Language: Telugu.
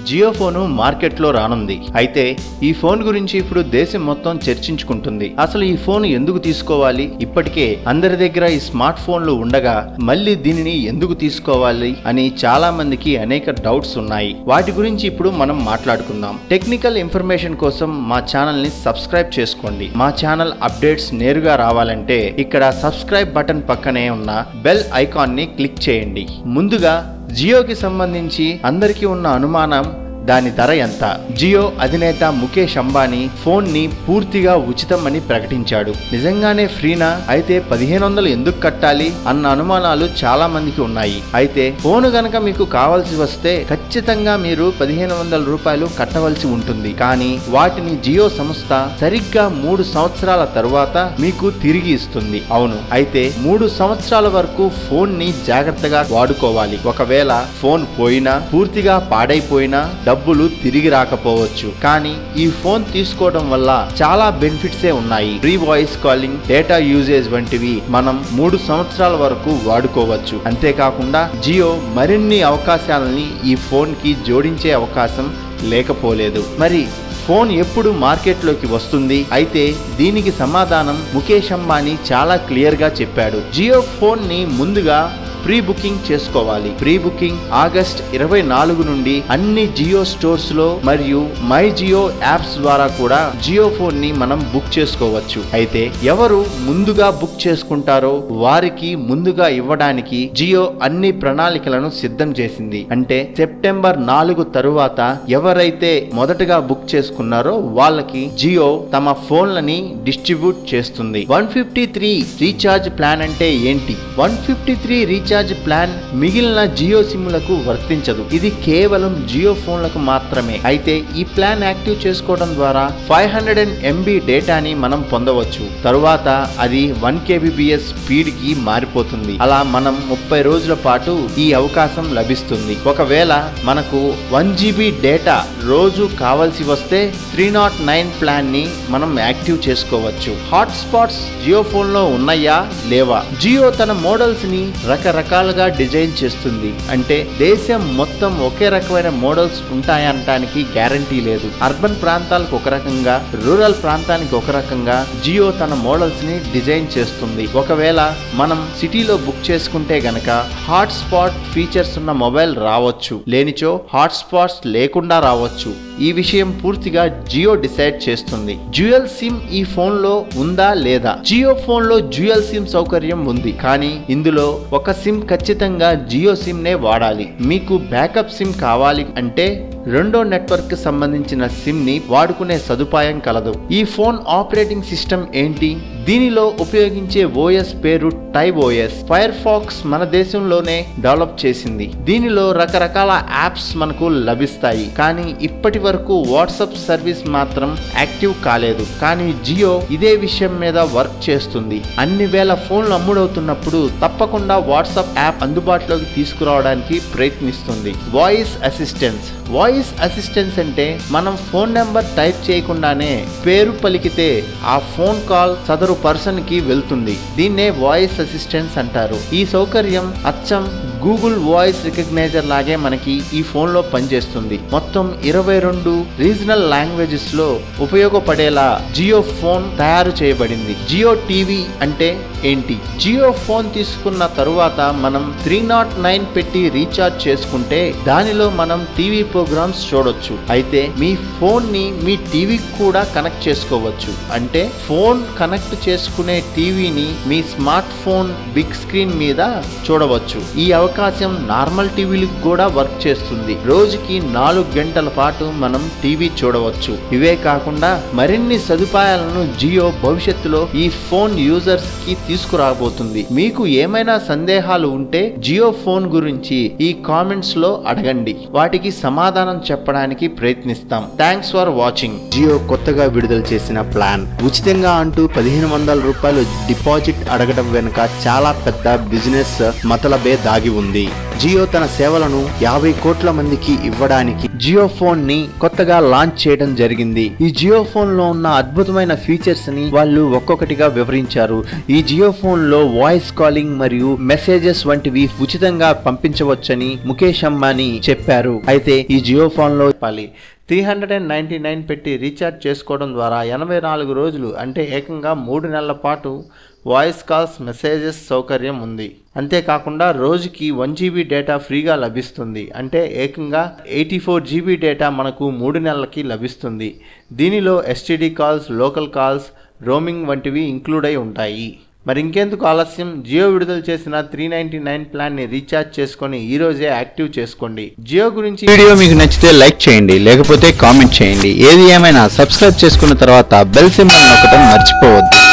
జియో ఫోను మార్కెట్లో రానుంది. అయితే ఈ ఫోన్ గురించి ఇప్పుడు దేశం మొత్తం చర్చించుకుంటుంది. అసలు ఈ ఫోన్ ఎందుకు తీసుకోవాలి, ఇప్పటికే అందరి దగ్గర ఈ స్మార్ట్ ఫోన్లు ఉండగా మళ్ళీ దీనిని ఎందుకు తీసుకోవాలి అని చాలా మందికి అనేక డౌట్స్ ఉన్నాయి. వాటి గురించి ఇప్పుడు మనం మాట్లాడుకుందాం. టెక్నికల్ ఇన్ఫర్మేషన్ కోసం మా ఛానల్ ని సబ్స్క్రైబ్ చేసుకోండి. మా ఛానల్ అప్డేట్స్ నేరుగా రావాలంటే ఇక్కడ సబ్స్క్రైబ్ బటన్ పక్కనే ఉన్న బెల్ ఐకాన్ ని క్లిక్ చేయండి. ముందుగా జియోకి సంబంధించి అందరికీ ఉన్న అనుమానం దాని ధర ఎంత. జియో అధినేత ముఖేష్ అంబానీ ఫోన్ ని పూర్తిగా ఉచితం అని ప్రకటించాడు. నిజంగానే ఫ్రీనా? అయితే 1500 ఎందుకు కట్టాలి అన్న అనుమానాలు చాలా మందికి ఉన్నాయి. అయితే ఫోన్ గనక మీకు కావాల్సి వస్తే ఖచ్చితంగా మీరు 1500 రూపాయలు కట్టవలసి ఉంటుంది. కానీ వాటిని జియో సంస్థ సరిగ్గా 3 సంవత్సరాల తరువాత మీకు తిరిగి ఇస్తుంది. అవును, అయితే 3 సంవత్సరాల వరకు ఫోన్ ని జాగ్రత్తగా వాడుకోవాలి. ఒకవేళ ఫోన్ పోయినా, పూర్తిగా పాడైపోయినా డబ్బులు తిరిగి రాకపోవచ్చు. కానీ ఈ ఫోన్ తీసుకోవడం వల్ల చాలా బెనిఫిట్సే ఉన్నాయి. Free voice calling, data usage వంటివి మనం 3 సంవత్సరాల వరకు వాడుకోవచ్చు. అంతేకాకుండా జియో మరిన్ని అవకాశాలని ఈ ఫోన్ కి జోడించే అవకాశం లేకపోలేదు. మరి ఫోన్ ఎప్పుడు మార్కెట్లోకి వస్తుంది? అయితే దీనికి సమాధానం ముఖేష్ అంబానీ చాలా క్లియర్ గా చెప్పాడు. జియో ఫోన్ ని ముందుగా ప్రీ బుకింగ్ చేసుకోవాలి. ప్రీ బుకింగ్ ఆగస్ట్ 24 నుండి అన్ని జియో స్టోర్స్ లో మరియు మై జియో యాప్స్ ద్వారా కూడా జియో ఫోన్ ని మనం బుక్ చేసుకోవచ్చు. అయితే ఎవరు ముందుగా బుక్ చేసుకుంటారో వారికి ముందుగా ఇవ్వడానికి జియో అన్ని ప్రణాళికలను సిద్ధం చేసింది. అంటే సెప్టెంబర్ 4 తరువాత ఎవరైతే మొదటగా బుక్ చేసుకున్నారో వాళ్ళకి జియో తమ ఫోన్లని డిస్ట్రిబ్యూట్ చేస్తుంది. 153 రీఛార్జ్ ప్లాన్ అంటే ఏంటి? 153 రీఛార్జ్ ప్లాన్ మిగిలిన జియో సిమ్లకు వర్తించదు. ఇది కేవలం జియో ఫోన్లకు మాత్రమే. అయితే ఈ ప్లాన్ యాక్టివ్ చేసుకోవడం ద్వారా 500 MB డేటాని మనం పొందవచ్చు. తరువాత అది 1 kbps స్పీడ్ కి మారిపోతుంది. అలా మనం 30 రోజుల పాటు ఈ అవకాశం లభిస్తుంది. ఒకవేళ మనకు 1 GB డేటా రోజు కావాల్సి వస్తే 309 ప్లాన్ ని మనం యాక్టివ్ చేసుకోవచ్చు. హాట్ స్పాట్స్ జియో ఫోన్ లో ఉన్నాయా లేవా? జియో తన మోడల్స్ ని రకరకాలుగా డిజైన్ చేస్తుంది. అంటే దేశం మొత్తం ఒకే రకమైన మోడల్స్ ఉంటాయనటానికి గ్యారంటీ లేదు. అర్బన్ ప్రాంతాలకు ఒక రకంగా, రూరల్ ప్రాంతానికి ఒక రకంగా జియో తన మోడల్స్ ని డిజైన్ చేస్తుంది. ఒకవేళ మనం సిటీలో బుక్ చేసుకుంటే గనక హాట్ స్పాట్ ఫీచర్స్ ఉన్న మొబైల్ రావచ్చు, లేనిచో హాట్ స్పాట్స్ లేకుండా రావచ్చు. ఈ విషయం పూర్తిగా జియో డిసైడ్ చేస్తుంది. డ్యూయల్ సిమ్ ఈ ఫోన్ లో ఉందా లేదా? జియో ఫోన్ లో డ్యూయల్ సిమ్ సౌకర్యం ఉంది. కానీ ఇందులో ఒక సిమ్ ఖచ్చితంగా జియో సిమ్ నే వాడాలి. మీకు బ్యాకప్ సిమ్ కావాలి అంటే రెండో నెట్వర్క్ కి సంబంధించిన సిమ్ ని వాడుకునే సదుపాయం కలదు. ఈ ఫోన్ ఆపరేటింగ్ సిస్టమ్ ఏంటి? దీనిలో ఉపయోగించే ఓఎస్ పేరు టైబ్ ఓఎస్. ఫైర్ ఫాక్స్ మన దేశంలోనే డెవలప్ చేసింది. దీనిలో రకరకాల యాప్స్ మనకు లభిస్తాయి. కానీ ఇప్పటి వరకు వాట్సాప్ సర్వీస్ మాత్రం యాక్టివ్ కాలేదు. కానీ జియో ఇదే విషయం మీద వర్క్ చేస్తుంది. అన్ని వేల ఫోన్లు అమ్ముడవుతున్నప్పుడు తప్పకుండా వాట్సాప్ యాప్ అందుబాటులోకి తీసుకురావడానికి ప్రయత్నిస్తుంది. Voice assistance. వాయిస్ అసిస్టెన్స్ అంటే మనం ఫోన్ నెంబర్ టైప్ చేయకుండానే పేరు పలికితే ఆ ఫోన్ కాల్ సదరు పర్సన్ కి వెళ్తుంది. దీన్నే వాయిస్ అసిస్టెన్స్ అంటారు. ఈ సౌకర్యం అచ్చం గూగుల్ వాయిస్ రికగ్నైజర్ లాగే మనకి ఈ ఫోన్ లో పనిచేస్తుంది. మొత్తం 22 రీజనల్ లాంగ్వేజెస్ లో ఉపయోగపడేలా జియో ఫోన్ తయారు చేయబడింది. జియో టీవీ అంటే ఏంటి? జియో ఫోన్ తీసుకున్న తరువాత మనం 309 పెట్టి రీఛార్జ్ చేసుకుంటే దానిలో మనం టీవీ ప్రోగ్రామ్స్ చూడొచ్చు. అయితే మీ ఫోన్ ని మీ టీవీకి కూడా కనెక్ట్ చేసుకోవచ్చు. అంటే ఫోన్ కనెక్ట్ చేసుకునే టీవీని మీ స్మార్ట్ ఫోన్ బిగ్ స్క్రీన్ మీద చూడవచ్చు. ఈ అవకాశం నార్మల్ టీవీలకు కూడా వర్క్ చేస్తుంది. రోజుకి 4 గంటల పాటు మనం టీవీ చూడవచ్చు. ఇవే కాకుండా మరిన్ని సదుపాయాలను జియో భవిష్యత్తులో ఈ ఫోన్ యూజర్స్ కి తీసుకురాబోతుంది. మీకు ఏమైనా సందేహాలు ఉంటే జియో ఫోన్ గురించి ఈ కామెంట్స్ లో అడగండి. వాటికి సమాధానం చెప్పడానికి ప్రయత్నిస్తాం. Thanks for watching. జియో కొత్తగా విడుదల చేసిన ప్లాన్ ఉచితంగా అంటూ 1500 రూపాయలు డిపాజిట్ అడగడం వెనుక చాలా పెద్ద బిజినెస్ మతలబే దాగి ఉంది. జియో తన సేవలను 50 కోట్ల మందికి ఇవ్వడానికి జియో ఫోన్ ని కొత్తగా లాంచ్ చేయడం జరిగింది. ఈ జియో ఫోన్ లో ఉన్న అద్భుతమైన ఫీచర్స్ ని వాళ్ళు ఒక్కొక్కటిగా వివరించారు. ఈ జియో ఫోన్ లో వాయిస్ కాలింగ్ మరియు మెసేజెస్ వంటివి ఉచితంగా పంపించవచ్చని ముఖేష్ అంబానీ చెప్పారు. అయితే ఈ జియో ఫోన్ లో 399 పెట్టి రీఛార్జ్ చేసుకోవడం ద్వారా 84 రోజులు అంటే ఏకంగా 3 నెలల పాటు వాయిస్ కాల్స్ మెసేజెస్ సౌకర్యం ఉంది. అంతేకాకుండా రోజుకి 1 GB డేటా ఫ్రీగా లభిస్తుంది. అంటే ఏకంగా 84 GB డేటా మనకు 3 నెలలకి లభిస్తుంది. దీనిలో STD calls, local calls, roaming వంటివి ఇంక్లూడ్ అయి ఉంటాయి. మరి ఇంకెందుకు ఆలస్యం, జియో విడుదల చేసిన 399 ప్లాన్ ని రీఛార్జ్ చేసుకొని ఈ రోజే యాక్టివ్ చేసుకోండి. జియో గురించి వీడియో మీకు నచ్చితే లైక్ చేయండి, లేకపోతే కామెంట్ చేయండి. ఏది ఏమైనా సబ్స్క్రైబ్ చేసుకున్న తర్వాత బెల్ సింబల్ నొక్కడం మర్చిపోవద్దు.